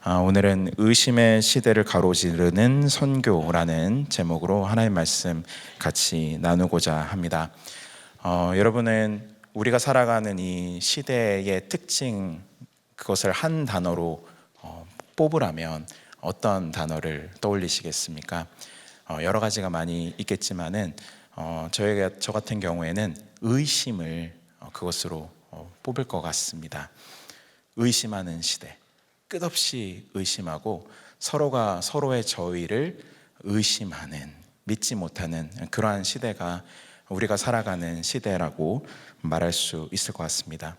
오늘은 의심의 시대를 가로지르는 선교라는 제목으로 하나님의 말씀 같이 나누고자 합니다. 여러분은 우리가 살아가는 이 시대의 특징, 그것을 한 단어로 뽑으라면 어떤 떠올리시겠습니까? 여러 가지가 많이 있겠지만은 저 같은 경우에는 의심을 그것으로 뽑을 것 같습니다. 의심하는 시대, 끝없이 의심하고 서로가 서로의 저의를 의심하는, 믿지 못하는 그러한 시대가 우리가 살아가는 시대라고 말할 수 있을 것 같습니다.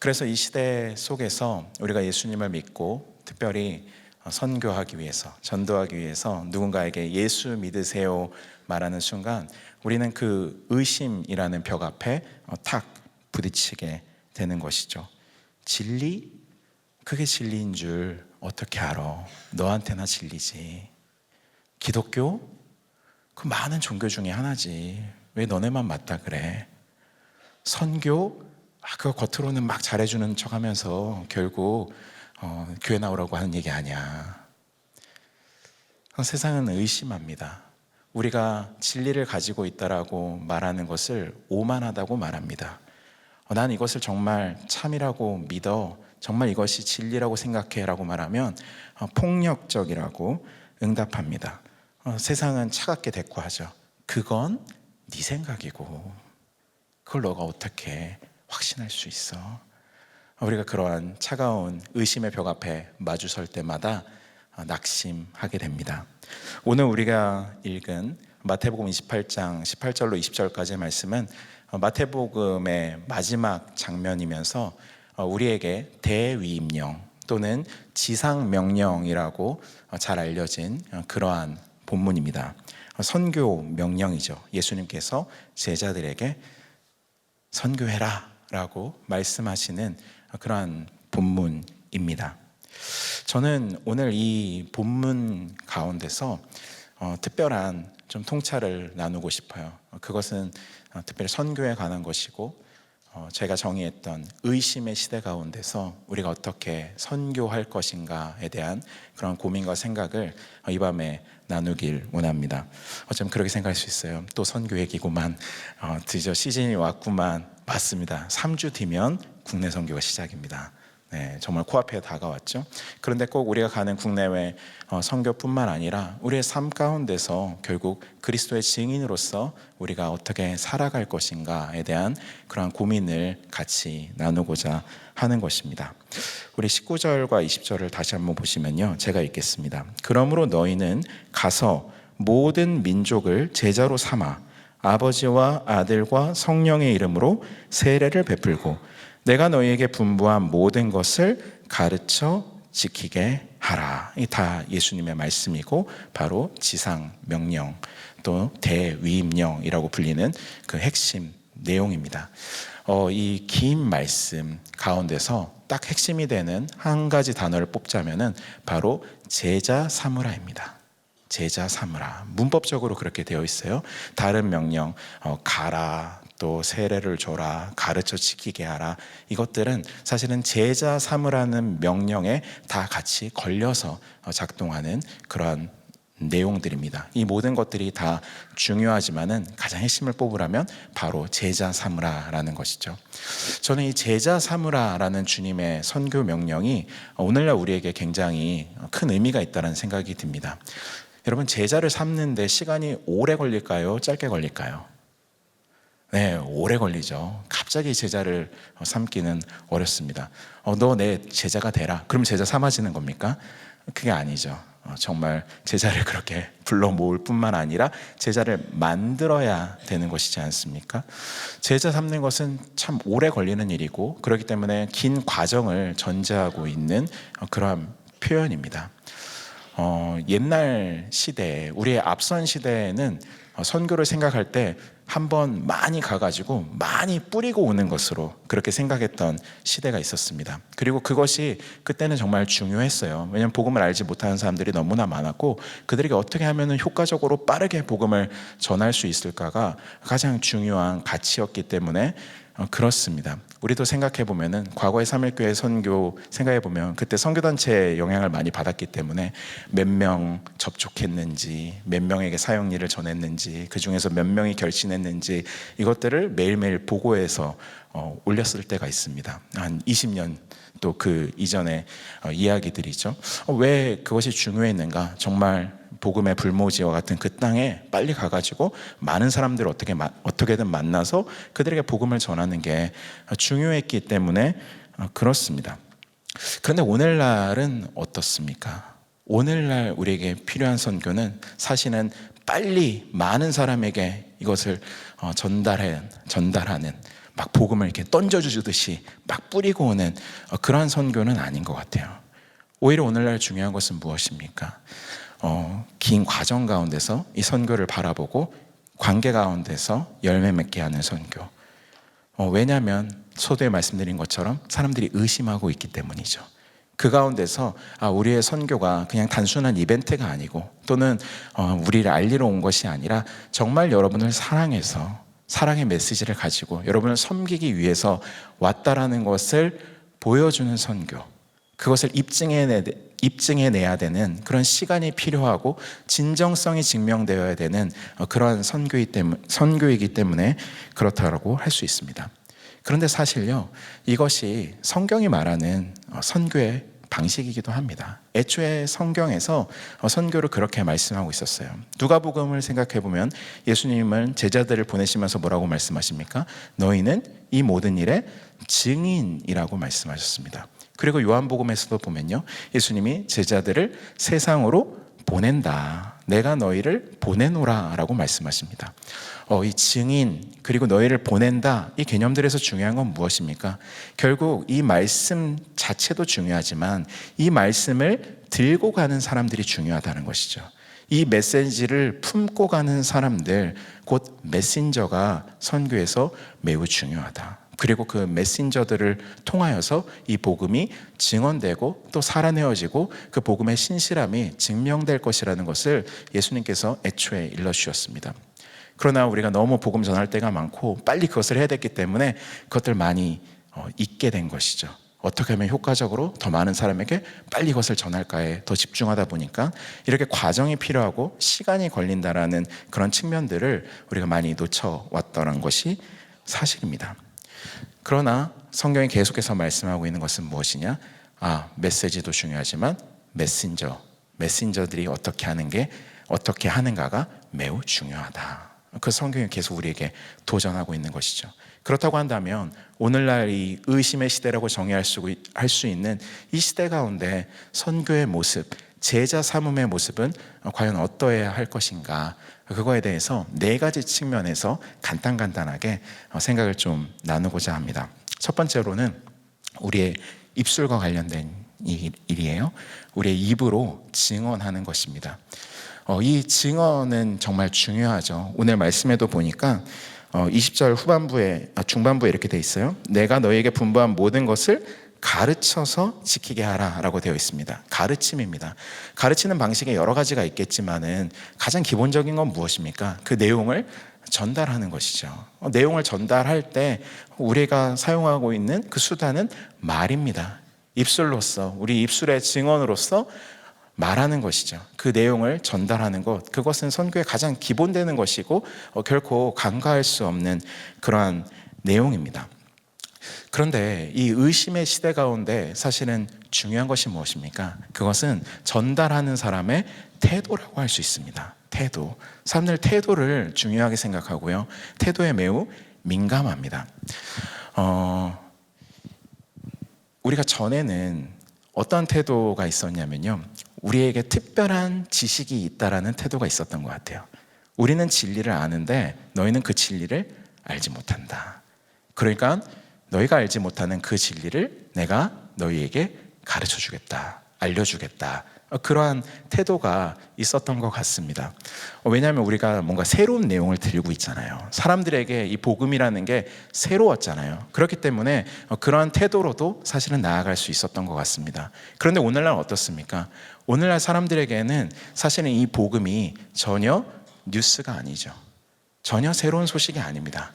그래서 이 시대 속에서 우리가 예수님을 믿고 특별히 선교하기 위해서, 전도하기 위해서 누군가에게 예수 믿으세요 말하는 순간 우리는 그 의심이라는 벽 앞에 탁 부딪히게 되는 것이죠. 진리? 그게 진리인 줄 어떻게 알아? 너한테나 진리지. 기독교? 그 많은 종교 중에 하나지. 왜 너네만 맞다 그래? 선교? 그거 겉으로는 막 잘해주는 척하면서 결국 교회 나오라고 하는 얘기 아니야. 세상은 의심합니다. 우리가 진리를 가지고 있다라고 말하는 것을 오만하다고 말합니다. 난 이것을 정말 참이라고 믿어, 정말 이것이 진리라고 생각해 라고 말하면 폭력적이라고 응답합니다. 세상은 차갑게 대꾸하죠. 그건 네 생각이고 그걸 너가 어떻게 확신할 수 있어? 우리가 그러한 차가운 의심의 벽 앞에 마주설 때마다 낙심하게 됩니다. 오늘 우리가 읽은 마태복음 28장 18절로 20절까지의 말씀은 마태복음의 마지막 장면이면서 우리에게 대위임령 또는 지상명령이라고 잘 알려진 그러한 본문입니다. 선교 명령이죠. 예수님께서 제자들에게 선교해라 라고 말씀하시는 그러한 본문입니다. 저는 오늘 이 본문 가운데서 특별한 좀 통찰을 나누고 싶어요. 그것은 특별히 선교에 관한 것이고 제가 정의했던 의심의 시대 가운데서 우리가 어떻게 선교할 것인가에 대한 그런 고민과 생각을 이 밤에 나누길 원합니다. 어쩜 그렇게 생각할 수 있어요. 또 선교 얘기구만, 드디어 시즌이 왔구만. 맞습니다. 3주 뒤면 국내 선교가 시작입니다. 네, 정말 코앞에 다가왔죠. 그런데 꼭 우리가 가는 국내외 선교뿐만 아니라 우리의 삶 가운데서 결국 그리스도의 증인으로서 우리가 어떻게 살아갈 것인가에 대한 그런 고민을 같이 나누고자 하는 것입니다. 우리 19절과 20절을 다시 한번 보시면요, 제가 읽겠습니다. 그러므로 너희는 가서 모든 민족을 제자로 삼아 아버지와 아들과 성령의 이름으로 세례를 베풀고 내가 너희에게 분부한 모든 것을 가르쳐 지키게 하라. 이 다 예수님의 말씀이고 바로 지상 명령 또 대위임령이라고 불리는 그 핵심 내용입니다. 이 긴 말씀 가운데서 딱 핵심이 되는 한 가지 단어를 뽑자면은 바로 제자 삼으라입니다. 제자 삼으라. 문법적으로 그렇게 되어 있어요. 다른 명령, 가라, 또 세례를 줘라, 가르쳐 지키게 하라, 이것들은 사실은 제자 삼으라는 명령에 다 같이 걸려서 작동하는 그러한 내용들입니다. 이 모든 것들이 다 중요하지만은 가장 핵심을 뽑으라면 바로 제자 삼으라라는 것이죠. 저는 이 제자 삼으라라는 주님의 선교 명령이 오늘날 우리에게 굉장히 큰 의미가 있다는 생각이 듭니다. 여러분, 제자를 삼는데 시간이 오래 걸릴까요? 짧게 걸릴까요? 네, 오래 걸리죠. 갑자기 제자를 삼기는 어렵습니다. 너 내 제자가 되라. 그럼 제자 삼아지는 겁니까? 그게 아니죠. 정말 제자를 그렇게 불러 모을 뿐만 아니라 제자를 만들어야 되는 것이지 않습니까? 제자 삼는 것은 참 오래 걸리는 일이고 그렇기 때문에 긴 과정을 전제하고 있는 그러한 표현입니다. 옛날 시대에, 우리의 앞선 시대에는 선교를 생각할 때 한번 많이 가가지고 많이 뿌리고 오는 것으로 그렇게 생각했던 시대가 있었습니다. 그리고 그것이 그때는 정말 중요했어요. 왜냐하면 복음을 알지 못하는 사람들이 너무나 많았고 그들에게 어떻게 하면 효과적으로 빠르게 복음을 전할 수 있을까가 가장 중요한 가치였기 때문에 그렇습니다. 우리도 생각해 보면은 과거의 삼일교회 선교 생각해 보면 그때 선교단체의 영향을 많이 받았기 때문에 몇 명 접촉했는지, 몇 명에게 사역일을 전했는지, 그 중에서 몇 명이 결신했는지 이것들을 매일매일 보고해서 올렸을 때가 있습니다. 한 20년 또 그 이전의 이야기들이죠. 왜 그것이 중요했는가? 정말 복음의 불모지와 같은 그 땅에 빨리 가가지고 많은 사람들을 어떻게든 만나서 그들에게 복음을 전하는 게 중요했기 때문에 그렇습니다. 그런데 오늘날은 어떻습니까? 오늘날 우리에게 필요한 선교는 사실은 빨리 많은 사람에게 이것을 전달하는 막 복음을 이렇게 던져주듯이 막 뿌리고 오는 그러한 선교는 아닌 것 같아요. 오히려 오늘날 중요한 것은 무엇입니까? 긴 과정 가운데서 이 선교를 바라보고 관계 가운데서 열매 맺게 하는 선교. 왜냐하면 서두에 말씀드린 것처럼 사람들이 의심하고 있기 때문이죠. 그 가운데서 우리의 선교가 그냥 단순한 이벤트가 아니고 또는 우리를 알리러 온 것이 아니라 정말 여러분을 사랑해서 사랑의 메시지를 가지고 여러분을 섬기기 위해서 왔다라는 것을 보여주는 선교. 그것을 입증해내야 되는 그런 시간이 필요하고 진정성이 증명되어야 되는 그러한 선교이기 때문에 그렇다고 할 수 있습니다. 그런데 사실요, 이것이 성경이 말하는 선교의 방식이기도 합니다. 애초에 성경에서 선교를 그렇게 말씀하고 있었어요. 누가복음을 생각해 보면 예수님은 제자들을 보내시면서 뭐라고 말씀하십니까? 너희는 이 모든 일의 증인이라고 말씀하셨습니다. 그리고 요한복음에서도 보면요, 예수님이 제자들을 세상으로 보낸다. 내가 너희를 보내노라 라고 말씀하십니다. 이 증인 그리고 너희를 보낸다, 이 개념들에서 중요한 건 무엇입니까? 결국 이 말씀 자체도 중요하지만 이 말씀을 들고 가는 사람들이 중요하다는 것이죠. 이 메시지를 품고 가는 사람들, 곧 메신저가 선교에서 매우 중요하다. 그리고 그 메신저들을 통하여서 이 복음이 증언되고 또 살아내어지고 그 복음의 신실함이 증명될 것이라는 것을 예수님께서 애초에 일러주셨습니다. 그러나 우리가 너무 복음 전할 때가 많고 빨리 그것을 해야 됐기 때문에 그것들 많이 잊게 된 것이죠. 어떻게 하면 효과적으로 더 많은 사람에게 빨리 그것을 전할까에 더 집중하다 보니까 이렇게 과정이 필요하고 시간이 걸린다라는 그런 측면들을 우리가 많이 놓쳐왔다는 것이 사실입니다. 그러나 성경이 계속해서 말씀하고 있는 것은 무엇이냐? 메시지도 중요하지만 메신저들이 어떻게 하는가가 매우 중요하다. 그 성경이 계속 우리에게 도전하고 있는 것이죠. 그렇다고 한다면 오늘날 이 의심의 시대라고 정의할 수 있는 이 시대 가운데 선교의 모습, 제자 삼음의 모습은 과연 어떠해야 할 것인가? 그거에 대해서 4가지 측면에서 간단하게 생각을 좀 나누고자 합니다. 첫 번째로는 우리의 입술과 관련된 일이에요. 우리의 입으로 증언하는 것입니다. 이 증언은 정말 중요하죠. 오늘 말씀에도 보니까 20절 중반부에 이렇게 돼 있어요. 내가 너에게 분부한 모든 것을 가르쳐서 지키게 하라 라고 되어 있습니다. 가르침입니다. 가르치는 방식에 여러 가지가 있겠지만은 가장 기본적인 건 무엇입니까? 그 내용을 전달하는 것이죠. 내용을 전달할 때 우리가 사용하고 있는 그 수단은 말입니다. 입술로서, 우리 입술의 증언으로서 말하는 것이죠. 그 내용을 전달하는 것, 그것은 선교의 가장 기본되는 것이고 결코 간과할 수 없는 그러한 내용입니다. 그런데 이 의심의 시대 가운데 사실은 중요한 것이 무엇입니까? 그것은 전달하는 사람의 태도라고 할 수 있습니다. 태도. 사람들 태도를 중요하게 생각하고요. 태도에 매우 민감합니다. 우리가 전에는 어떤 태도가 있었냐면요. 우리에게 특별한 지식이 있다라는 태도가 있었던 것 같아요. 우리는 진리를 아는데 너희는 그 진리를 알지 못한다. 그러니까 너희가 알지 못하는 그 진리를 내가 너희에게 가르쳐 주겠다, 알려주겠다. 그러한 태도가 있었던 것 같습니다. 왜냐하면 우리가 뭔가 새로운 내용을 들고 있잖아요. 사람들에게 이 복음이라는 게 새로웠잖아요. 그렇기 때문에 그러한 태도로도 사실은 나아갈 수 있었던 것 같습니다. 그런데 오늘날 어떻습니까? 오늘날 사람들에게는 사실은 이 복음이 전혀 뉴스가 아니죠. 전혀 새로운 소식이 아닙니다.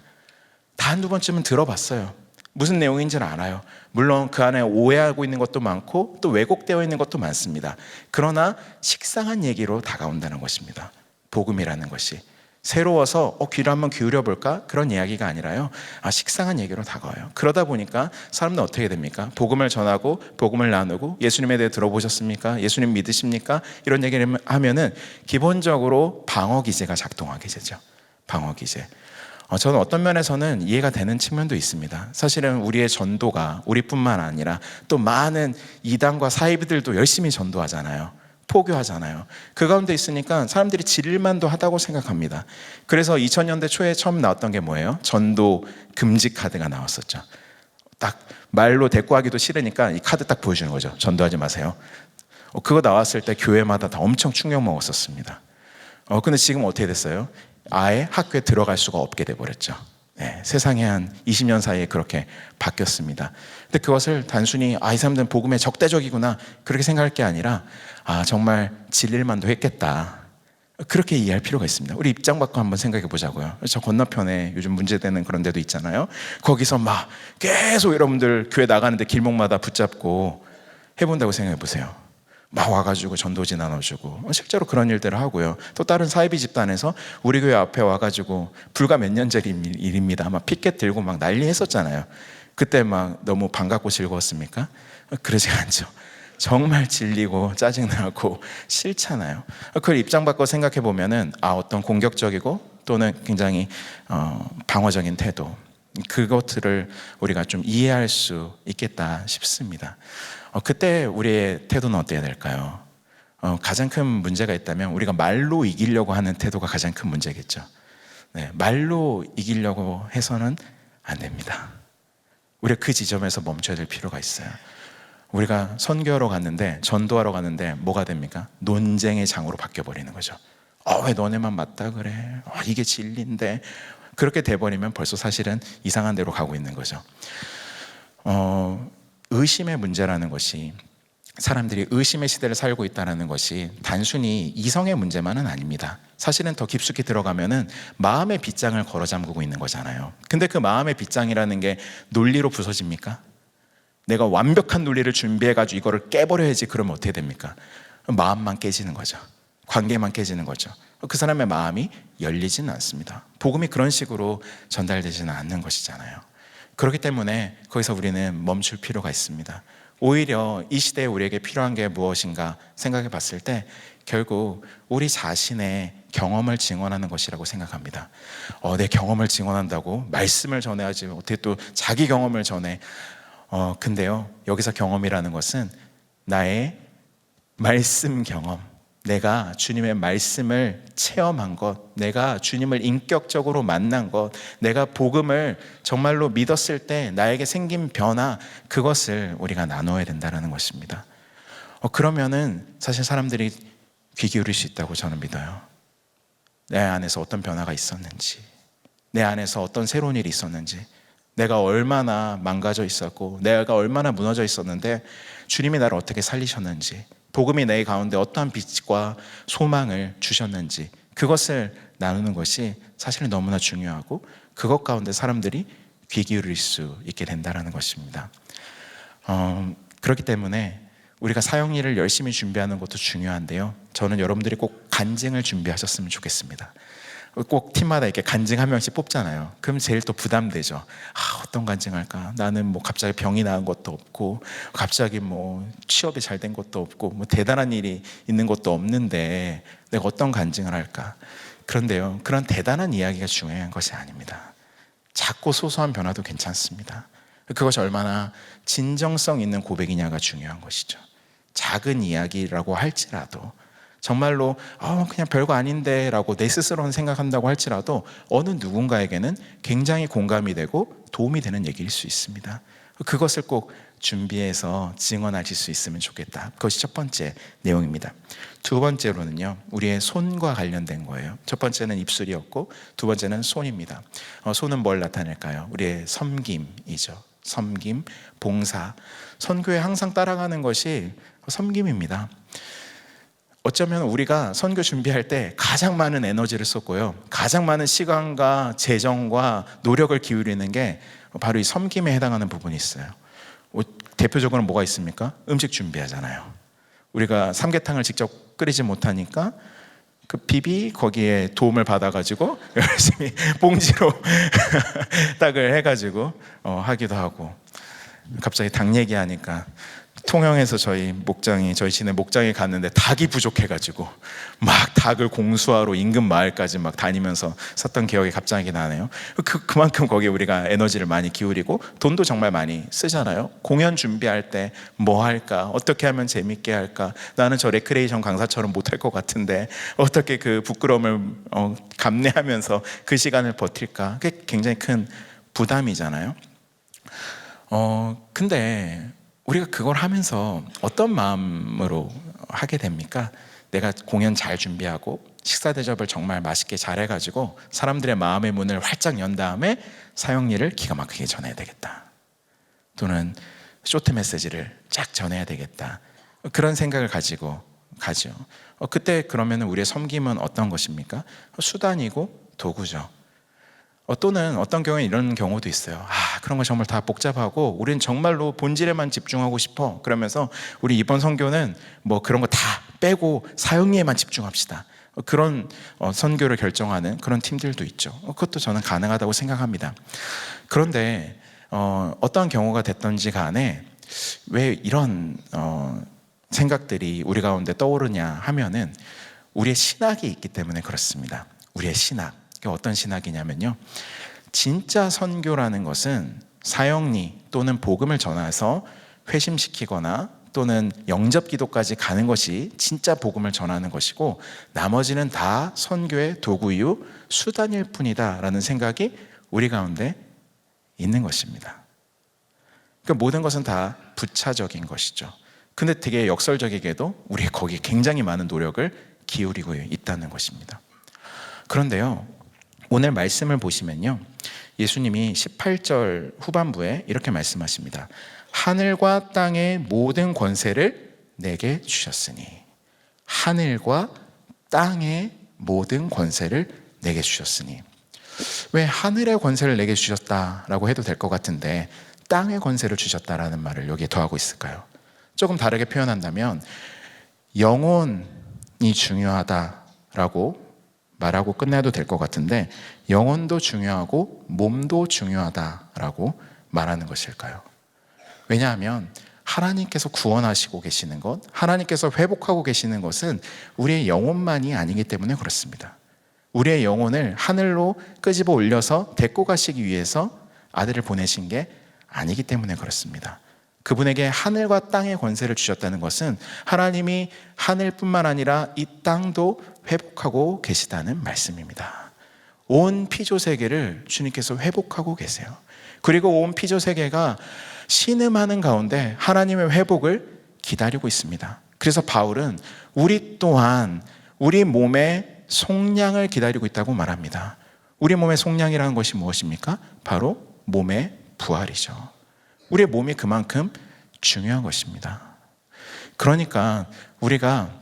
다 한두 번쯤은 들어봤어요. 무슨 내용인지는 알아요. 물론 그 안에 오해하고 있는 것도 많고 또 왜곡되어 있는 것도 많습니다. 그러나 식상한 얘기로 다가온다는 것입니다. 복음이라는 것이 새로워서 귀를 한번 기울여 볼까? 그런 이야기가 아니라요, 식상한 얘기로 다가와요. 그러다 보니까 사람들은 어떻게 됩니까? 복음을 전하고 복음을 나누고 예수님에 대해 들어보셨습니까? 예수님 믿으십니까? 이런 얘기를 하면은 기본적으로 방어 기제가 작동하게 되죠. 방어 기제. 저는 어떤 면에서는 이해가 되는 측면도 있습니다. 사실은 우리의 전도가 우리뿐만 아니라 또 많은 이단과 사이비들도 열심히 전도하잖아요. 포교하잖아요. 그 가운데 있으니까 사람들이 질릴만도 하다고 생각합니다. 그래서 2000년대 초에 처음 나왔던 게 뭐예요? 전도 금지 카드가 나왔었죠. 딱 말로 대꾸하기도 싫으니까 이 카드 딱 보여주는 거죠. 전도하지 마세요. 그거 나왔을 때 교회마다 다 엄청 충격 먹었었습니다. 근데 지금 어떻게 됐어요? 아예 학교에 들어갈 수가 없게 돼버렸죠. 네, 세상에 한 20년 사이에 그렇게 바뀌었습니다. 근데 그것을 단순히 이 사람들은 복음에 적대적이구나 그렇게 생각할 게 아니라 정말 질릴만도 했겠다, 그렇게 이해할 필요가 있습니다. 우리 입장 바꿔 한번 생각해 보자고요. 저 건너편에 요즘 문제되는 그런 데도 있잖아요. 거기서 막 계속 여러분들 교회 나가는데 길목마다 붙잡고 해본다고 생각해 보세요. 막 와가지고 전도지 나눠주고, 실제로 그런 일들을 하고요. 또 다른 사이비 집단에서 우리 교회 앞에 와가지고 불과 몇 년 전 일입니다. 막 피켓 들고 막 난리 했었잖아요. 그때 막 너무 반갑고 즐거웠습니까? 그러지 않죠. 정말 질리고 짜증나고 싫잖아요. 그걸 입장 바꿔 생각해 보면은 어떤 공격적이고 또는 굉장히 방어적인 태도, 그것들을 우리가 좀 이해할 수 있겠다 싶습니다. 그때 우리의 태도는 어때야 될까요? 가장 큰 문제가 있다면 우리가 말로 이기려고 하는 태도가 가장 큰 문제겠죠. 네, 말로 이기려고 해서는 안 됩니다. 우리가 그 지점에서 멈춰야 될 필요가 있어요. 우리가 선교하러 갔는데, 전도하러 갔는데 뭐가 됩니까? 논쟁의 장으로 바뀌어버리는 거죠. 왜 너네만 맞다 그래? 이게 진리인데. 그렇게 돼버리면 벌써 사실은 이상한 데로 가고 있는 거죠. 의심의 문제라는 것이, 사람들이 의심의 시대를 살고 있다는 것이 단순히 이성의 문제만은 아닙니다. 사실은 더 깊숙이 들어가면은 마음의 빗장을 걸어 잠그고 있는 거잖아요. 근데 그 마음의 빗장이라는 게 논리로 부서집니까? 내가 완벽한 논리를 준비해가지고 이거를 깨버려야지, 그러면 어떻게 됩니까? 마음만 깨지는 거죠. 관계만 깨지는 거죠. 그 사람의 마음이 열리지는 않습니다. 복음이 그런 식으로 전달되지는 않는 것이잖아요. 그렇기 때문에 거기서 우리는 멈출 필요가 있습니다. 오히려 이 시대에 우리에게 필요한 게 무엇인가 생각해 봤을 때 결국 우리 자신의 경험을 증언하는 것이라고 생각합니다. 내 경험을 증언한다고? 말씀을 전해야지 어떻게 또 자기 경험을 전해? 근데요, 여기서 경험이라는 것은 나의 말씀 경험, 내가 주님의 말씀을 체험한 것, 내가 주님을 인격적으로 만난 것, 내가 복음을 정말로 믿었을 때 나에게 생긴 변화, 그것을 우리가 나눠야 된다는 것입니다. 그러면은 사실 사람들이 귀 기울일 수 있다고 저는 믿어요. 내 안에서 어떤 변화가 있었는지, 내 안에서 어떤 새로운 일이 있었는지, 내가 얼마나 망가져 있었고 내가 얼마나 무너져 있었는데 주님이 나를 어떻게 살리셨는지, 복음이 내 가운데 어떠한 빛과 소망을 주셨는지, 그것을 나누는 것이 사실은 너무나 중요하고 그것 가운데 사람들이 귀 기울일 수 있게 된다는 것입니다. 그렇기 때문에 우리가 사역일을 열심히 준비하는 것도 중요한데요, 저는 여러분들이 꼭 간증을 준비하셨으면 좋겠습니다. 꼭 팀마다 이렇게 간증 한 명씩 뽑잖아요. 그럼 제일 또 부담되죠. 어떤 간증할까? 나는 뭐 갑자기 병이 나은 것도 없고, 갑자기 뭐 취업이 잘 된 것도 없고, 뭐 대단한 일이 있는 것도 없는데 내가 어떤 간증을 할까? 그런데요, 그런 대단한 이야기가 중요한 것이 아닙니다. 작고 소소한 변화도 괜찮습니다. 그것이 얼마나 진정성 있는 고백이냐가 중요한 것이죠. 작은 이야기라고 할지라도, 정말로 그냥 별거 아닌데 라고 내 스스로는 생각한다고 할지라도 어느 누군가에게는 굉장히 공감이 되고 도움이 되는 얘기일 수 있습니다. 그것을 꼭 준비해서 증언하실 수 있으면 좋겠다. 그것이 첫 번째 내용입니다. 두 번째로는요, 우리의 손과 관련된 거예요. 첫 번째는 입술이었고 두 번째는 손입니다. 손은 뭘 나타낼까요? 우리의 섬김이죠. 섬김, 봉사. 선교에 항상 따라가는 것이 섬김입니다. 어쩌면 우리가 선교 준비할 때 가장 많은 에너지를 쏟고요, 가장 많은 시간과 재정과 노력을 기울이는 게 바로 이 섬김에 해당하는 부분이 있어요. 대표적으로 뭐가 있습니까? 음식 준비하잖아요. 우리가 삼계탕을 직접 끓이지 못하니까 그 비비 거기에 도움을 받아가지고 열심히 봉지로 딱을 해가지고 하기도 하고. 갑자기 닭 얘기하니까 통영에서 저희 시내 목장에 갔는데 닭이 부족해가지고 막 닭을 공수하러 인근 마을까지 막 다니면서 샀던 기억이 갑자기 나네요. 그만큼 거기에 우리가 에너지를 많이 기울이고 돈도 정말 많이 쓰잖아요. 공연 준비할 때 뭐 할까? 어떻게 하면 재밌게 할까? 나는 저 레크레이션 강사처럼 못할 것 같은데 어떻게 그 부끄러움을 감내하면서 그 시간을 버틸까? 그게 굉장히 큰 부담이잖아요. 근데 우리가 그걸 하면서 어떤 마음으로 하게 됩니까? 내가 공연 잘 준비하고 식사 대접을 정말 맛있게 잘 해가지고 사람들의 마음의 문을 활짝 연 다음에 사역일을 기가 막히게 전해야 되겠다, 또는 쇼트 메시지를 쫙 전해야 되겠다, 그런 생각을 가지고 가죠. 그때 그러면 우리의 섬김은 어떤 것입니까? 수단이고 도구죠. 또는 어떤 경우에 이런 경우도 있어요. 그런 거 정말 다 복잡하고 우리는 정말로 본질에만 집중하고 싶어. 그러면서 우리 이번 선교는 뭐 그런 거 다 빼고 사역에만 집중합시다. 그런 선교를 결정하는 그런 팀들도 있죠. 그것도 저는 가능하다고 생각합니다. 그런데 어떤 경우가 됐던지 간에 왜 이런 생각들이 우리 가운데 떠오르냐 하면은 우리의 신학이 있기 때문에 그렇습니다. 우리의 신학. 어떤 신학이냐면요, 진짜 선교라는 것은 사역리 또는 복음을 전해서 회심시키거나 또는 영접 기도까지 가는 것이 진짜 복음을 전하는 것이고, 나머지는 다 선교의 도구이요 수단일 뿐이다 라는 생각이 우리 가운데 있는 것입니다. 그러니까 모든 것은 다 부차적인 것이죠. 근데 되게 역설적이게도 우리가 거기에 굉장히 많은 노력을 기울이고 있다는 것입니다. 그런데요, 오늘 말씀을 보시면요, 예수님이 18절 후반부에 이렇게 말씀하십니다. 하늘과 땅의 모든 권세를 내게 주셨으니. 하늘과 땅의 모든 권세를 내게 주셨으니. 왜 하늘의 권세를 내게 주셨다라고 해도 될 것 같은데 땅의 권세를 주셨다라는 말을 여기에 더하고 있을까요? 조금 다르게 표현한다면 영혼이 중요하다라고 말하고 끝내도 될 것 같은데 영혼도 중요하고 몸도 중요하다라고 말하는 것일까요? 왜냐하면 하나님께서 구원하시고 계시는 것, 하나님께서 회복하고 계시는 것은 우리의 영혼만이 아니기 때문에 그렇습니다. 우리의 영혼을 하늘로 끄집어 올려서 데리고 가시기 위해서 아들을 보내신 게 아니기 때문에 그렇습니다. 그분에게 하늘과 땅의 권세를 주셨다는 것은 하나님이 하늘뿐만 아니라 이 땅도 회복하고 계시다는 말씀입니다. 온 피조세계를 주님께서 회복하고 계세요. 그리고 온 피조세계가 신음하는 가운데 하나님의 회복을 기다리고 있습니다. 그래서 바울은 우리 또한 우리 몸의 속량을 기다리고 있다고 말합니다. 우리 몸의 속량이라는 것이 무엇입니까? 바로 몸의 부활이죠. 우리의 몸이 그만큼 중요한 것입니다. 그러니까 우리가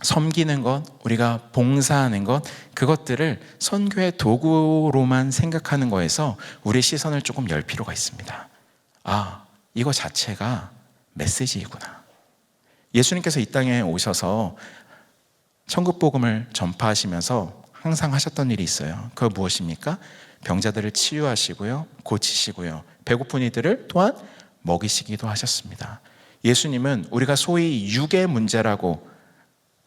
섬기는 것, 우리가 봉사하는 것, 그것들을 선교의 도구로만 생각하는 거에서 우리의 시선을 조금 열 필요가 있습니다. 이거 자체가 메시지이구나. 예수님께서 이 땅에 오셔서 천국 복음을 전파하시면서 항상 하셨던 일이 있어요. 그거 무엇입니까? 병자들을 치유하시고요, 고치시고요, 배고픈 이들을 또한 먹이시기도 하셨습니다. 예수님은 우리가 소위 육의 문제라고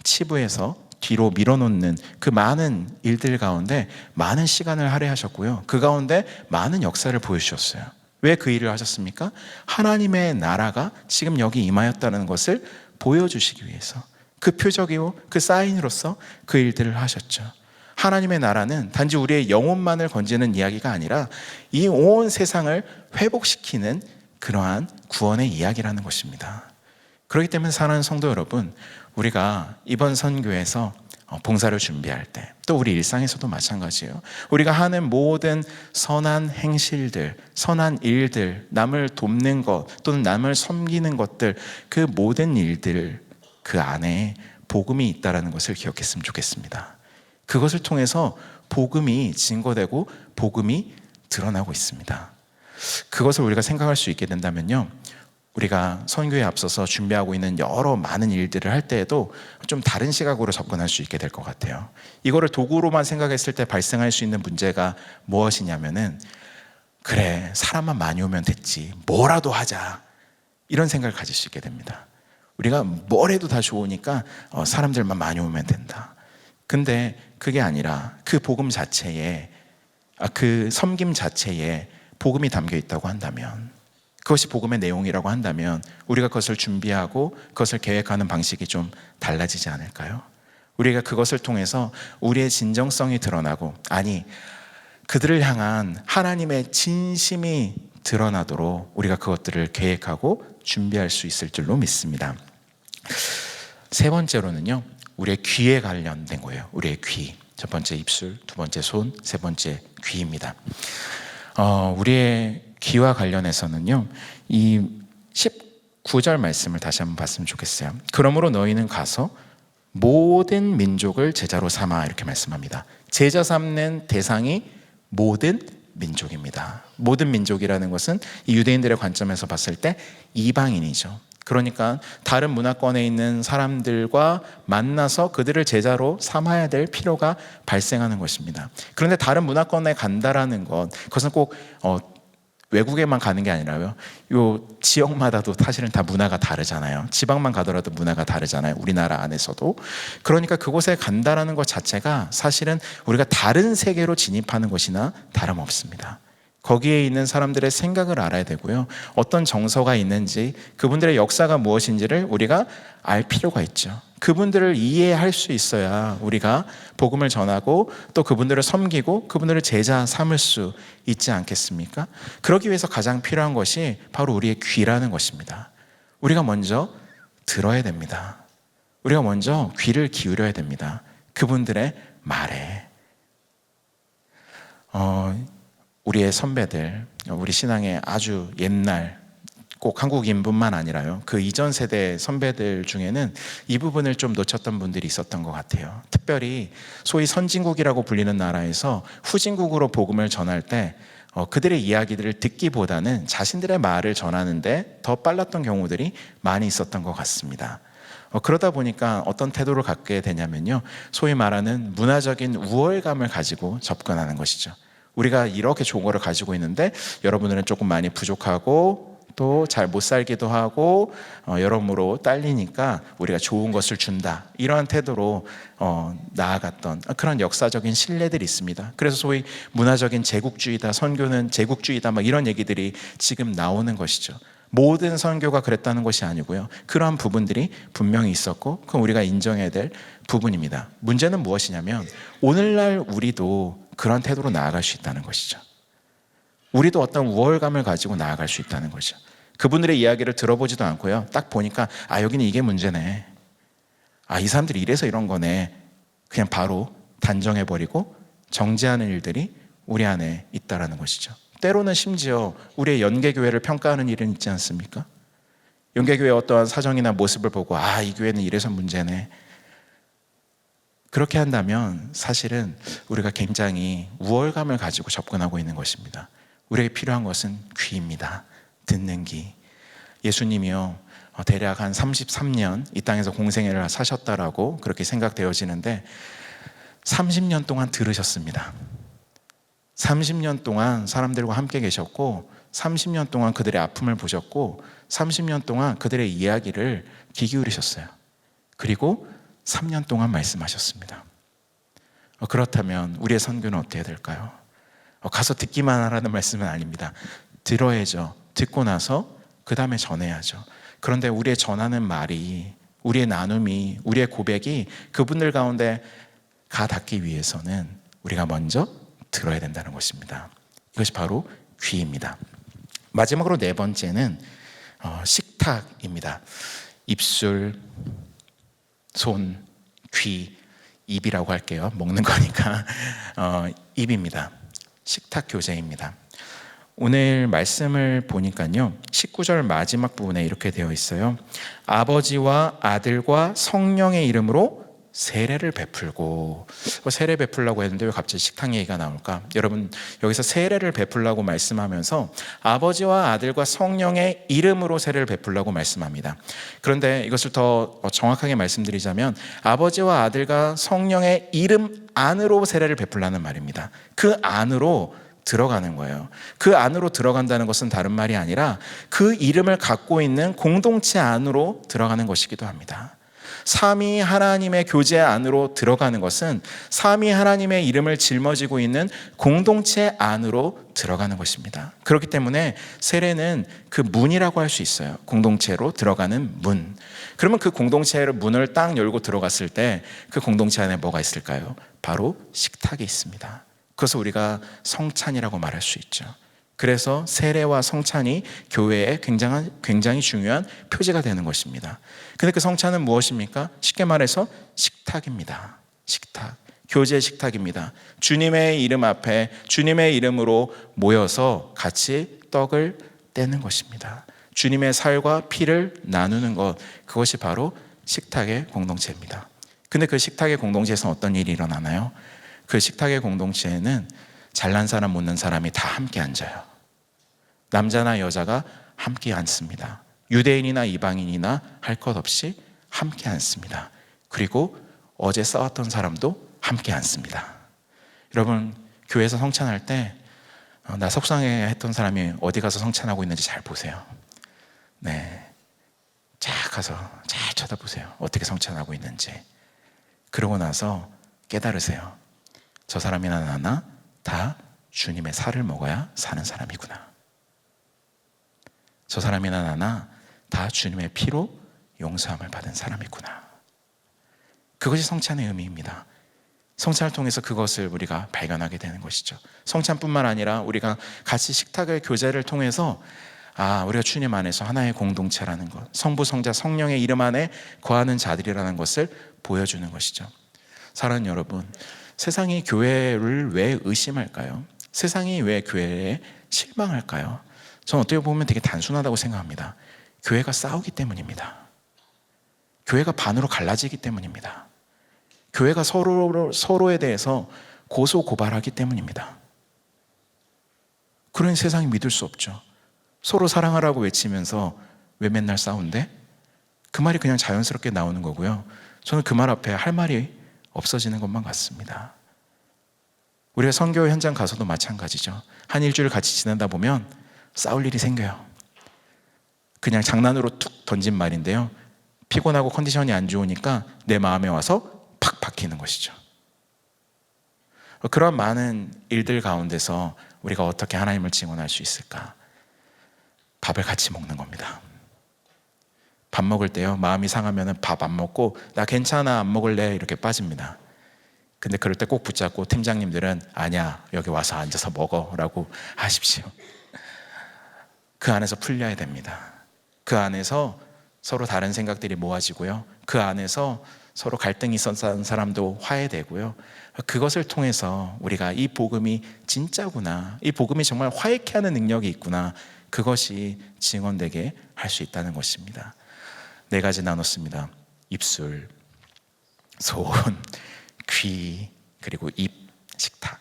치부해서 뒤로 밀어놓는 그 많은 일들 가운데 많은 시간을 할애하셨고요, 그 가운데 많은 역사를 보여주셨어요. 왜 그 일을 하셨습니까? 하나님의 나라가 지금 여기 임하였다는 것을 보여주시기 위해서, 그 표적이요 그 사인으로서 그 일들을 하셨죠. 하나님의 나라는 단지 우리의 영혼만을 건지는 이야기가 아니라 이 온 세상을 회복시키는 그러한 구원의 이야기라는 것입니다. 그렇기 때문에 사랑하는 성도 여러분, 우리가 이번 선교에서 봉사를 준비할 때, 또 우리 일상에서도 마찬가지예요. 우리가 하는 모든 선한 행실들, 선한 일들, 남을 돕는 것 또는 남을 섬기는 것들, 그 모든 일들 그 안에 복음이 있다는 것을 기억했으면 좋겠습니다. 그것을 통해서 복음이 증거되고 복음이 드러나고 있습니다. 그것을 우리가 생각할 수 있게 된다면요, 우리가 선교에 앞서서 준비하고 있는 여러 많은 일들을 할 때에도 좀 다른 시각으로 접근할 수 있게 될 것 같아요. 이거를 도구로만 생각했을 때 발생할 수 있는 문제가 무엇이냐면은, 그래, 사람만 많이 오면 됐지, 뭐라도 하자, 이런 생각을 가질 수 있게 됩니다. 우리가 뭘 해도 다 좋으니까 사람들만 많이 오면 된다. 근데 그게 아니라 그 복음 자체에, 그 섬김 자체에 복음이 담겨 있다고 한다면, 그것이 복음의 내용이라고 한다면 우리가 그것을 준비하고 그것을 계획하는 방식이 좀 달라지지 않을까요? 우리가 그것을 통해서 우리의 진정성이 드러나고, 아니, 그들을 향한 하나님의 진심이 드러나도록 우리가 그것들을 계획하고 준비할 수 있을 줄로 믿습니다. 세 번째로는요, 우리의 귀에 관련된 거예요. 우리의 귀. 첫 번째 입술, 두 번째 손, 세 번째 귀입니다. 우리의 귀와 관련해서는요, 이 19절 말씀을 다시 한번 봤으면 좋겠어요. 그러므로 너희는 가서 모든 민족을 제자로 삼아, 이렇게 말씀합니다. 제자 삼는 대상이 모든 민족입니다. 모든 민족이라는 것은 이 유대인들의 관점에서 봤을 때 이방인이죠. 그러니까 다른 문화권에 있는 사람들과 만나서 그들을 제자로 삼아야 될 필요가 발생하는 것입니다. 그런데 다른 문화권에 간다라는 것, 그것은 꼭 외국에만 가는 게 아니라요, 요 지역마다도 사실은 다 문화가 다르잖아요. 지방만 가더라도 문화가 다르잖아요, 우리나라 안에서도. 그러니까 그곳에 간다라는 것 자체가 사실은 우리가 다른 세계로 진입하는 것이나 다름없습니다. 거기에 있는 사람들의 생각을 알아야 되고요, 어떤 정서가 있는지, 그분들의 역사가 무엇인지를 우리가 알 필요가 있죠. 그분들을 이해할 수 있어야 우리가 복음을 전하고 또 그분들을 섬기고 그분들을 제자 삼을 수 있지 않겠습니까? 그러기 위해서 가장 필요한 것이 바로 우리의 귀라는 것입니다. 우리가 먼저 들어야 됩니다. 우리가 먼저 귀를 기울여야 됩니다. 그분들의 말에. 우리의 선배들, 우리 신앙의 아주 옛날, 꼭 한국인뿐만 아니라요, 그 이전 세대 선배들 중에는 이 부분을 좀 놓쳤던 분들이 있었던 것 같아요. 특별히 소위 선진국이라고 불리는 나라에서 후진국으로 복음을 전할 때 그들의 이야기들을 듣기보다는 자신들의 말을 전하는데 더 빨랐던 경우들이 많이 있었던 것 같습니다. 그러다 보니까 어떤 태도를 갖게 되냐면요, 소위 말하는 문화적인 우월감을 가지고 접근하는 것이죠. 우리가 이렇게 좋은 거를 가지고 있는데 여러분들은 조금 많이 부족하고 또 잘 못 살기도 하고 여러모로 딸리니까 우리가 좋은 것을 준다, 이러한 태도로 나아갔던 그런 역사적인 신뢰들이 있습니다. 그래서 소위 문화적인 제국주의다, 선교는 제국주의다, 막 이런 얘기들이 지금 나오는 것이죠. 모든 선교가 그랬다는 것이 아니고요, 그러한 부분들이 분명히 있었고 그건 우리가 인정해야 될 부분입니다. 문제는 무엇이냐면 오늘날 우리도 그런 태도로 나아갈 수 있다는 것이죠. 우리도 어떤 우월감을 가지고 나아갈 수 있다는 거죠. 그분들의 이야기를 들어보지도 않고요, 딱 보니까 여기는 이게 문제네, 이 사람들이 이래서 이런 거네, 그냥 바로 단정해버리고 정죄하는 일들이 우리 안에 있다는 것이죠. 때로는 심지어 우리의 연계교회를 평가하는 일은 있지 않습니까? 연계교회의 어떠한 사정이나 모습을 보고 이 교회는 이래서 문제네, 그렇게 한다면 사실은 우리가 굉장히 우월감을 가지고 접근하고 있는 것입니다. 우리에게 필요한 것은 귀입니다. 듣는 귀. 예수님이요, 대략 한 33년 이 땅에서 공생애를 사셨다라고 그렇게 생각되어지는데 30년 동안 들으셨습니다. 30년 동안 사람들과 함께 계셨고 30년 동안 그들의 아픔을 보셨고 30년 동안 그들의 이야기를 귀 기울이셨어요. 그리고 3년 동안 말씀하셨습니다. 그렇다면 우리의 선교는 어떻게 될까요? 가서 듣기만 하라는 말씀은 아닙니다. 들어야죠. 듣고 나서 그 다음에 전해야죠. 그런데 우리의 전하는 말이, 우리의 나눔이, 우리의 고백이 그분들 가운데 가 닿기 위해서는 우리가 먼저 들어야 된다는 것입니다. 이것이 바로 귀입니다. 마지막으로 네 번째는 식탁입니다. 입술, 손, 귀, 입이라고 할게요. 먹는 거니까 입입니다. 식탁 교제입니다. 오늘 말씀을 보니까요, 19절 마지막 부분에 이렇게 되어 있어요. 아버지와 아들과 성령의 이름으로 세례를 베풀고. 세례 베풀라고 했는데 왜 갑자기 식탁 얘기가 나올까? 여러분, 여기서 세례를 베풀라고 말씀하면서 아버지와 아들과 성령의 이름으로 세례를 베풀라고 말씀합니다. 그런데 이것을 더 정확하게 말씀드리자면 아버지와 아들과 성령의 이름 안으로 세례를 베풀라는 말입니다. 그 안으로 들어가는 거예요. 그 안으로 들어간다는 것은 다른 말이 아니라 그 이름을 갖고 있는 공동체 안으로 들어가는 것이기도 합니다. 삼위 하나님의 교제 안으로 들어가는 것은 삼위 하나님의 이름을 짊어지고 있는 공동체 안으로 들어가는 것입니다. 그렇기 때문에 세례는 그 문이라고 할 수 있어요. 공동체로 들어가는 문. 그러면 그 공동체의 문을 딱 열고 들어갔을 때 그 공동체 안에 뭐가 있을까요? 바로 식탁이 있습니다. 그래서 우리가 성찬이라고 말할 수 있죠. 그래서 세례와 성찬이 교회에 굉장히 중요한 표지가 되는 것입니다. 근데 그 성찬은 무엇입니까? 쉽게 말해서 식탁입니다. 식탁. 교제 식탁입니다. 주님의 이름 앞에 주님의 이름으로 모여서 같이 떡을 떼는 것입니다. 주님의 살과 피를 나누는 것, 그것이 바로 식탁의 공동체입니다. 근데 그 식탁의 공동체에서 어떤 일이 일어나나요? 그 식탁의 공동체에는 잘난 사람 못난 사람이 다 함께 앉아요. 남자나 여자가 함께 앉습니다. 유대인이나 이방인이나 할 것 없이 함께 앉습니다. 그리고 어제 싸웠던 사람도 함께 앉습니다. 여러분, 교회에서 성찬할 때 나 속상해 했던 사람이 어디 가서 성찬하고 있는지 잘 보세요. 네, 쫙 가서 잘 쳐다보세요. 어떻게 성찬하고 있는지. 그러고 나서 깨달으세요. 저 사람이나 나나 다 주님의 살을 먹어야 사는 사람이구나. 저 사람이나 나나 다 주님의 피로 용서함을 받은 사람이구나. 그것이 성찬의 의미입니다. 성찬을 통해서 그것을 우리가 발견하게 되는 것이죠. 성찬뿐만 아니라 우리가 같이 식탁의 교제를 통해서 우리가 주님 안에서 하나의 공동체라는 것, 성부, 성자, 성령의 이름 안에 거하는 자들이라는 것을 보여주는 것이죠. 사랑하는 여러분, 세상이 교회를 왜 의심할까요? 세상이 왜 교회에 실망할까요? 저는 어떻게 보면 되게 단순하다고 생각합니다. 교회가 싸우기 때문입니다. 교회가 반으로 갈라지기 때문입니다. 교회가 서로에 대해서 고소고발하기 때문입니다. 그런 세상이 믿을 수 없죠. 서로 사랑하라고 외치면서 왜 맨날 싸운대? 그 말이 그냥 자연스럽게 나오는 거고요. 저는 그 말 앞에 할 말이 없어지는 것만 같습니다. 우리가 선교 현장 가서도 마찬가지죠. 한 일주일 같이 지내다 보면 싸울 일이 생겨요. 그냥 장난으로 툭 던진 말인데요, 피곤하고 컨디션이 안 좋으니까 내 마음에 와서 팍 박히는 것이죠. 그런 많은 일들 가운데서 우리가 어떻게 하나님을 증언할 수 있을까? 밥을 같이 먹는 겁니다. 밥 먹을 때요, 마음이 상하면 밥 안 먹고 나 괜찮아 안 먹을래 이렇게 빠집니다. 근데 그럴 때 꼭 붙잡고 팀장님들은 아니야 여기 와서 앉아서 먹어 라고 하십시오. 그 안에서 풀려야 됩니다. 그 안에서 서로 다른 생각들이 모아지고요, 그 안에서 서로 갈등이 있었던 사람도 화해되고요, 그것을 통해서 우리가 이 복음이 진짜구나, 이 복음이 정말 화해케 하는 능력이 있구나, 그것이 증언되게 할 수 있다는 것입니다. 4가지 나눴습니다. 입술, 손, 귀, 그리고 입, 식탁.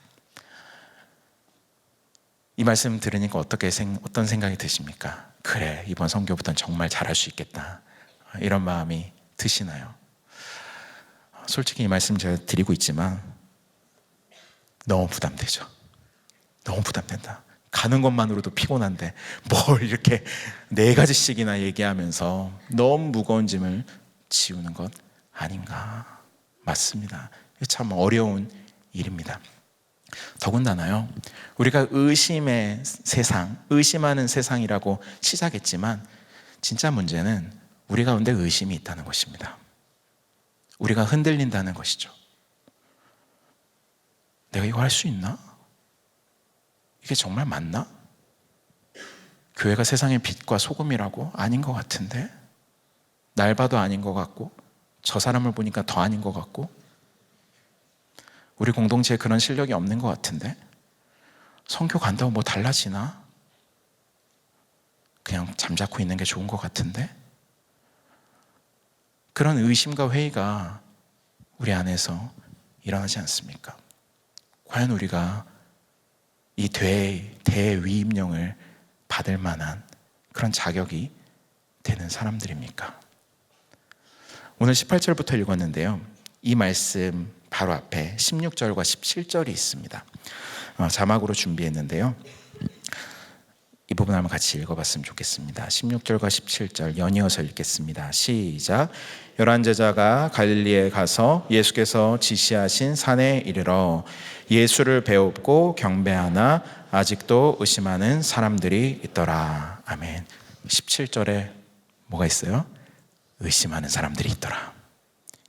이 말씀 들으니까 어떤 생각이 드십니까? 그래, 이번 선교부터는 정말 잘할 수 있겠다, 이런 마음이 드시나요? 솔직히 이 말씀 제가 드리고 있지만 너무 부담되죠. 너무 부담된다. 가는 것만으로도 피곤한데 뭘 이렇게 4가지씩이나 얘기하면서 너무 무거운 짐을 지우는 것 아닌가. 맞습니다. 참 어려운 일입니다. 더군다나요, 우리가 의심의 세상, 의심하는 세상이라고 시작했지만 진짜 문제는 우리 가운데 의심이 있다는 것입니다. 우리가 흔들린다는 것이죠. 내가 이거 할 수 있나? 이게 정말 맞나? 교회가 세상의 빛과 소금이라고? 아닌 것 같은데? 날 봐도 아닌 것 같고, 저 사람을 보니까 더 아닌 것 같고, 우리 공동체에 그런 실력이 없는 것 같은데? 선교 간다고 뭐 달라지나? 그냥 잠자코 있는 게 좋은 것 같은데? 그런 의심과 회의가 우리 안에서 일어나지 않습니까? 과연 우리가 이 대위임령을 받을 만한 그런 자격이 되는 사람들입니까? 오늘 18절부터 읽었는데요. 이 말씀 바로 앞에 16절과 17절이 있습니다. 자막으로 준비했는데요. 이 부분 한번 같이 읽어봤으면 좋겠습니다. 16절과 17절 연이어서 읽겠습니다. 시작. 11제자가 갈릴리에 가서 예수께서 지시하신 산에 이르러 예수를 배웁고 경배하나 아직도 의심하는 사람들이 있더라. 아멘. 17절에 뭐가 있어요? 의심하는 사람들이 있더라.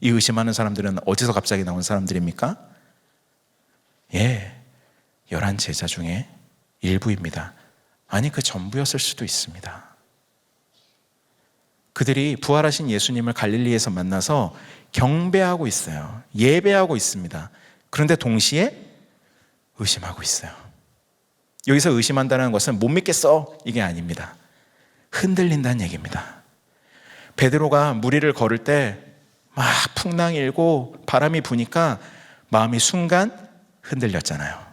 이 의심하는 사람들은 어디서 갑자기 나온 사람들입니까? 11제자 중에 일부입니다. 아니, 그 전부였을 수도 있습니다. 그들이 부활하신 예수님을 갈릴리에서 만나서 경배하고 있어요. 예배하고 있습니다. 그런데 동시에 의심하고 있어요. 여기서 의심한다는 것은 못 믿겠어 이게 아닙니다. 흔들린다는 얘기입니다. 베드로가 무리를 걸을 때 막 풍랑이 일고 바람이 부니까 마음이 순간 흔들렸잖아요.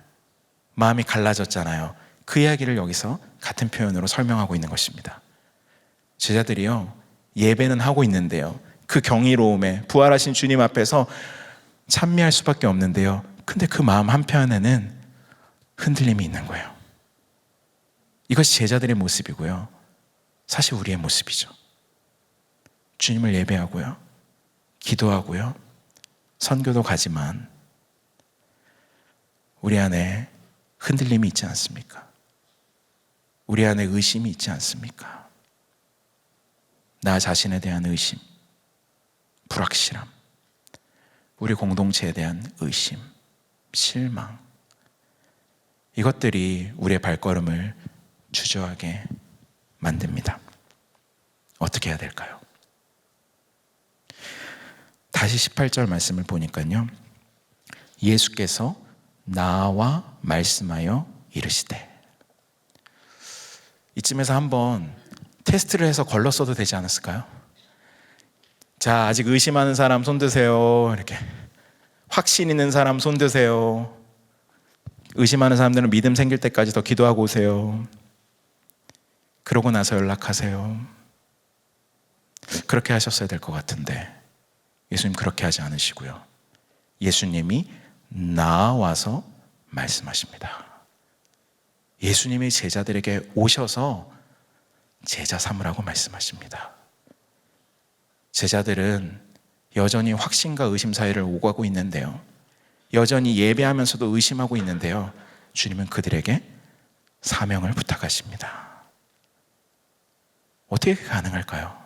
마음이 갈라졌잖아요. 그 이야기를 여기서 같은 표현으로 설명하고 있는 것입니다. 제자들이요, 예배는 하고 있는데요, 그 경이로움에 부활하신 주님 앞에서 찬미할 수밖에 없는데요, 근데 그 마음 한편에는 흔들림이 있는 거예요. 이것이 제자들의 모습이고요, 사실 우리의 모습이죠. 주님을 예배하고요, 기도하고요, 선교도 가지만 우리 안에 흔들림이 있지 않습니까? 우리 안에 의심이 있지 않습니까? 나 자신에 대한 의심, 불확실함, 우리 공동체에 대한 의심, 실망, 이것들이 우리의 발걸음을 주저하게 만듭니다. 어떻게 해야 될까요? 다시 18절 말씀을 보니까요, 예수께서 나와 말씀하여 이르시되, 이쯤에서 한번 테스트를 해서 걸렀어도 되지 않았을까요? 자, 아직 의심하는 사람 손 드세요. 이렇게 확신 있는 사람 손 드세요. 의심하는 사람들은 믿음 생길 때까지 더 기도하고 오세요. 그러고 나서 연락하세요. 그렇게 하셨어야 될 것 같은데 예수님 그렇게 하지 않으시고요, 예수님이 나와서 말씀하십니다. 예수님이 제자들에게 오셔서 제자 삼으라고 말씀하십니다. 제자들은 여전히 확신과 의심 사이를 오가고 있는데요, 여전히 예배하면서도 의심하고 있는데요, 주님은 그들에게 사명을 부탁하십니다. 어떻게 가능할까요?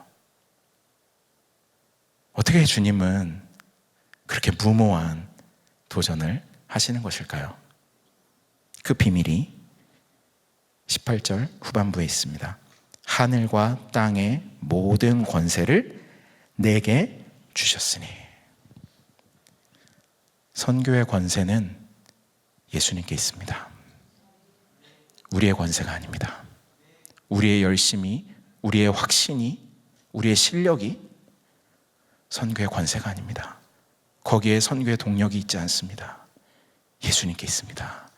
어떻게 주님은 그렇게 무모한 도전을 하시는 것일까요? 그 비밀이 18절 후반부에 있습니다. 하늘과 땅의 모든 권세를 내게 주셨으니. 선교의 권세는 예수님께 있습니다. 우리의 권세가 아닙니다. 우리의 열심이, 우리의 확신이, 우리의 실력이 선교의 권세가 아닙니다. 거기에 선교의 동력이 있지 않습니다. 예수님께 있습니다.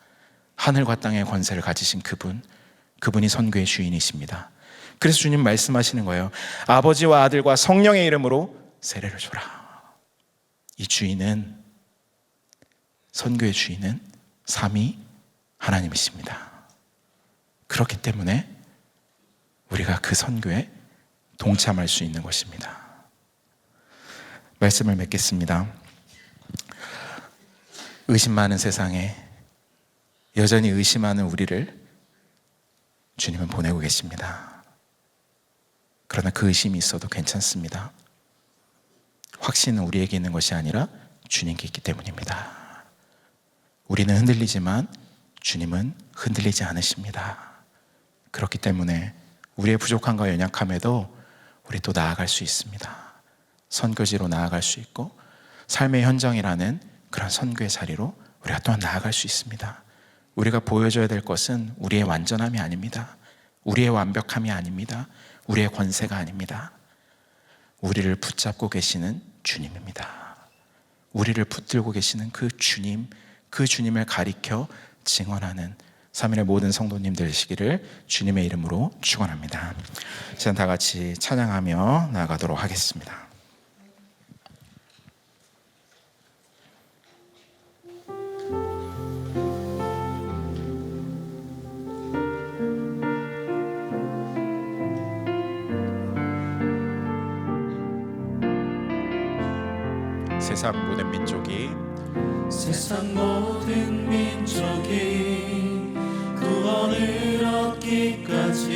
하늘과 땅의 권세를 가지신 그분이 선교의 주인이십니다. 그래서 주님 말씀하시는 거예요. 아버지와 아들과 성령의 이름으로 세례를 줘라. 이 주인은, 선교의 주인은 삼위 하나님이십니다. 그렇기 때문에 우리가 그 선교에 동참할 수 있는 것입니다. 말씀을 맺겠습니다. 의심 많은 세상에 여전히 의심하는 우리를 주님은 보내고 계십니다. 그러나 그 의심이 있어도 괜찮습니다. 확신은 우리에게 있는 것이 아니라 주님께 있기 때문입니다. 우리는 흔들리지만 주님은 흔들리지 않으십니다. 그렇기 때문에 우리의 부족함과 연약함에도 우리 또 나아갈 수 있습니다. 선교지로 나아갈 수 있고 삶의 현장이라는 그런 선교의 자리로 우리가 또한 나아갈 수 있습니다. 우리가 보여줘야 될 것은 우리의 완전함이 아닙니다. 우리의 완벽함이 아닙니다. 우리의 권세가 아닙니다. 우리를 붙잡고 계시는 주님입니다. 우리를 붙들고 계시는 그 주님, 그 주님을 가리켜 증언하는 3일의 모든 성도님 되시기를 주님의 이름으로 축원합니다. 자, 다 같이 찬양하며 나아가도록 하겠습니다. 세상 모든 민족이 구원을 얻기까지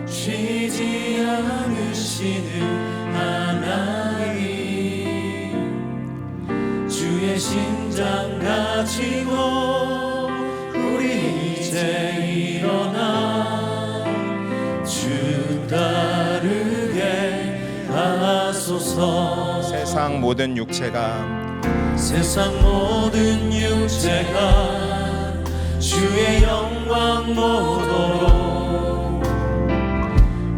쉬지 않으시는 하나님, 주의 심장 가지고 우리 이제 일어나 주 따르게 하소서. 세상 모든 육체가 주의 영광 보도록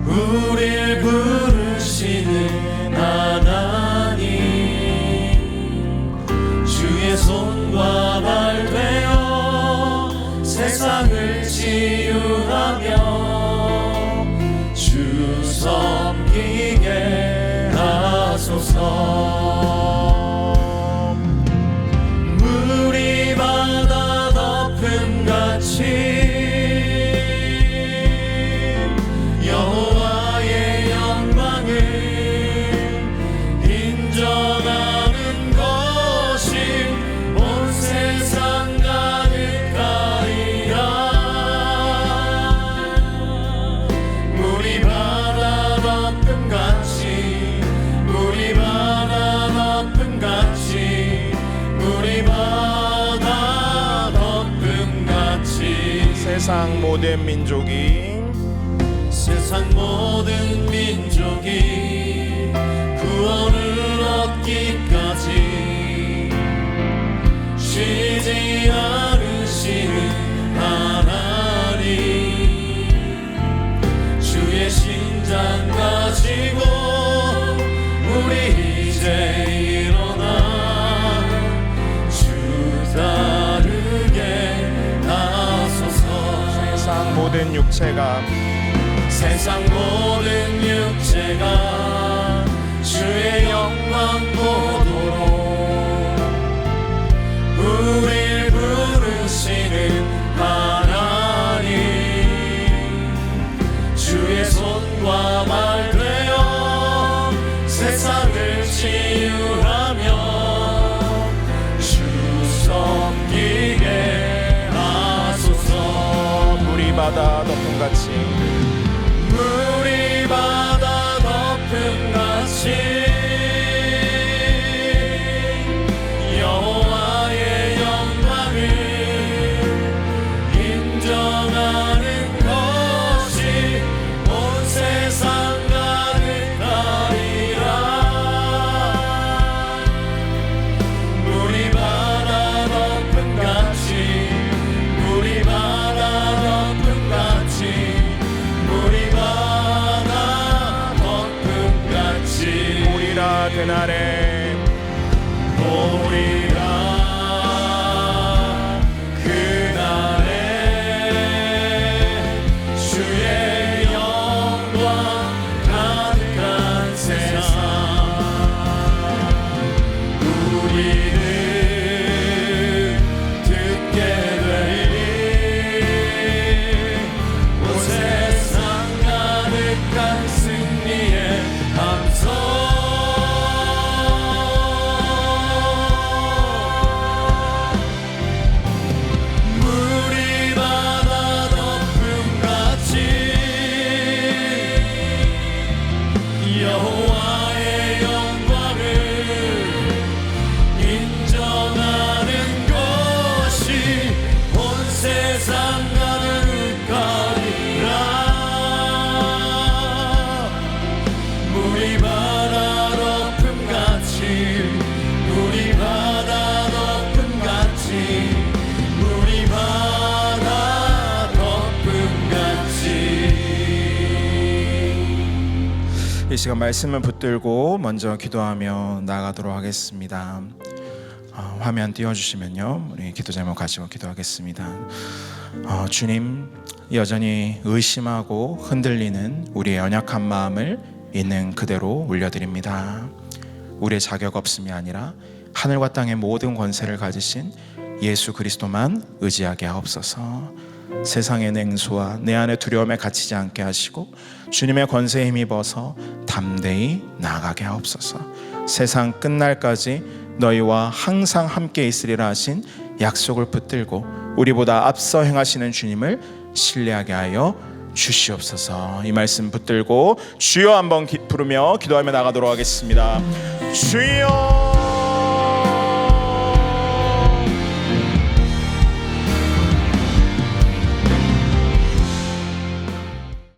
우릴 부르시는 하나님, 주의 손과 발 되어 세상을 치유하며 주 섬기게 하소서. 여호와의 영광을 인정하는 것이 온 세상 가득하리라. 물이 바다 덮음같이, 물이 바다 덮음같이, 물이 바다 덮음같이. 세상 모든 민족이 구원을 얻기까지 쉬지 않으시는 하나님, 주의 심장 가지고 우리 이제 일어나 주 따르게 하소서. 세상 모든 육체가 주의 영광 보도록 우릴 부르시는 하나님, 주의 손과 말 되어 세상을 치유하며 주 섬기게 하소서. 물이 바다 덮음같이, 물이 바다 덮음같이 여호와의 영광을 인정하는 것이 온 세상 가득하리라. 물이 바다 덮음같이, 물이 바다 덮음같이, 그날에 오리라. 그날에 주의 영광 가득한 세상, 우리는 듣게 되리. 온 세상 가득한 승리의 함성, 이 시간 말씀을 붙들고 먼저 기도하며 나아가도록 하겠습니다. 화면 띄워주시면요, 우리 기도 제목 가지고 기도하겠습니다. 주님, 여전히 의심하고 흔들리는 우리의 연약한 마음을 있는 그대로 올려드립니다. 우리의 자격 없음이 아니라 하늘과 땅의 모든 권세를 가지신 예수 그리스도만 의지하게 하옵소서. 세상의 냉소와 내 안의 두려움에 갇히지 않게 하시고 주님의 권세에 힘입어서 담대히 나아가게 하옵소서. 세상 끝날까지 너희와 항상 함께 있으리라 하신 약속을 붙들고 우리보다 앞서 행하시는 주님을 신뢰하게 하여 주시옵소서. 이 말씀 붙들고 주여 한번 부르며 기도하며 나가도록 하겠습니다. 주여.